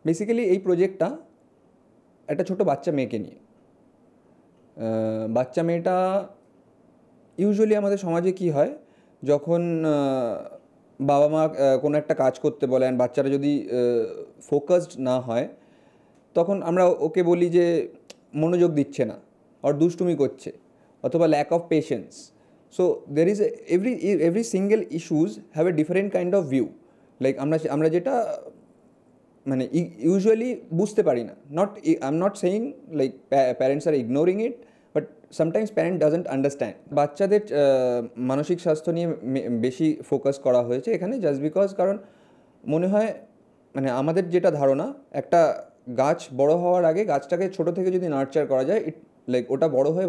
Basically এই প্রজেক্টটা একটা ছোট বাচ্চা মেয়েকে নিয়ে। বাচ্চা মেয়েটা ইউজুয়ালি আমাদের সমাজে কি হয়, যখন বাবা মা কোনো একটা কাজ করতে বলেন, বাচ্চারা যদি ফোকাসড না হয়, তখন আমরা ওকে বলি যে মনোযোগ দিচ্ছে না, আর দুষ্টুমি করছে, অথবা lack of patience. So there is every single issues have a different kind of view. Like আমরা যেটা মানে ইউজুয়ালি বুঝতে পারি না। I am not saying like parents are ignoring it, but sometimes parent doesn't understand. বাচ্চাদের মানসিক স্বাস্থ্য নিয়ে বেশি ফোকাস করা হয়েছে এখানে, জাস্ট বিকজ কারণ মনে হয় মানে আমাদের যেটা ধারণা, একটা গাছ বড় হওয়ার আগে গাছটাকে ছোটো থেকে যদি নার্চার করা যায়, লাইক ওটা বড় হয়ে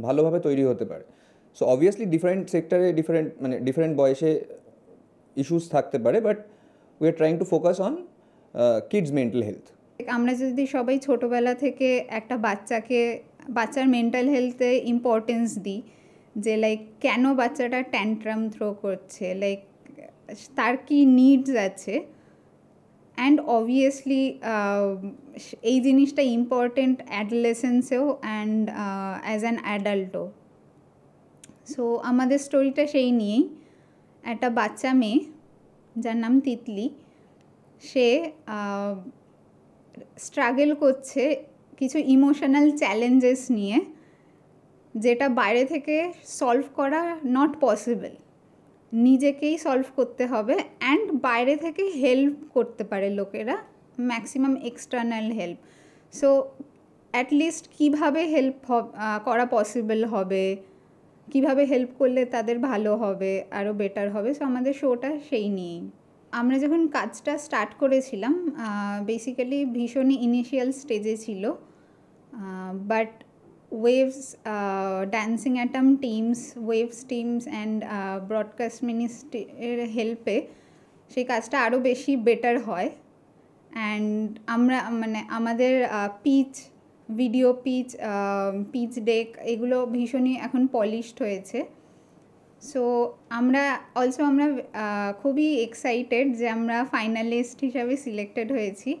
ভালোভাবে তৈরি হতে পারে। সো অবভিয়াসলি ডিফারেন্ট সেক্টরে ডিফারেন্ট বয়সে ইস্যুস থাকতে পারে, but we are trying to focus on kids mental health. আমরা যদি সবাই ছোটোবেলা থেকে একটা বাচ্চার মেন্টাল হেলথে ইম্পর্টেন্স দিই, যে লাইক কেন বাচ্চাটা ট্যান্ট্রাম থ্রো করছে, লাইক তার কি নিডস আছে, অ্যান্ড অবভিয়াসলি এই জিনিসটা ইম্পর্টেন্ট অ্যাডোলেসেন্সেও অ্যান্ড অ্যাজ অ্যান অ্যাডাল্টও। সো আমাদের স্টোরিটা সেই নিয়েই। একটা বাচ্চা মেয়ে যার নাম তিতলি, সে স্ট্রাগল করছে কিছু ইমোশনাল চ্যালেঞ্জেস নিয়ে, যেটা বাইরে থেকে সলভ করা নট পসিবল, নিজেকেই সলভ করতে হবে। অ্যান্ড বাইরে থেকে হেল্প করতে পারে লোকেরা, maximum external help. So at least কীভাবে হেল্প করা পসিবল হবে, কীভাবে হেল্প করলে তাদের ভালো হবে, আরও বেটার হবে। সো আমাদের শোটা সেই নিয়েই। আমরা যখন কাজটা স্টার্ট করেছিলাম, বেসিক্যালি ভীষণই ইনিশিয়াল স্টেজে ছিল, but waves, dancing atom teams, waves teams and broadcast মিনিস্ট্রির হেল্পে সেই কাজটা আরও বেশি বেটার হয়। অ্যান্ড আমরা আমাদের ভিডিও পিচ ডেক এগুলো ভীষণই এখন পলিশড হয়েছে। সো আমরা খুবই এক্সাইটেড যে আমরা ফাইনালিস্ট হিসাবে সিলেক্টেড হয়েছি।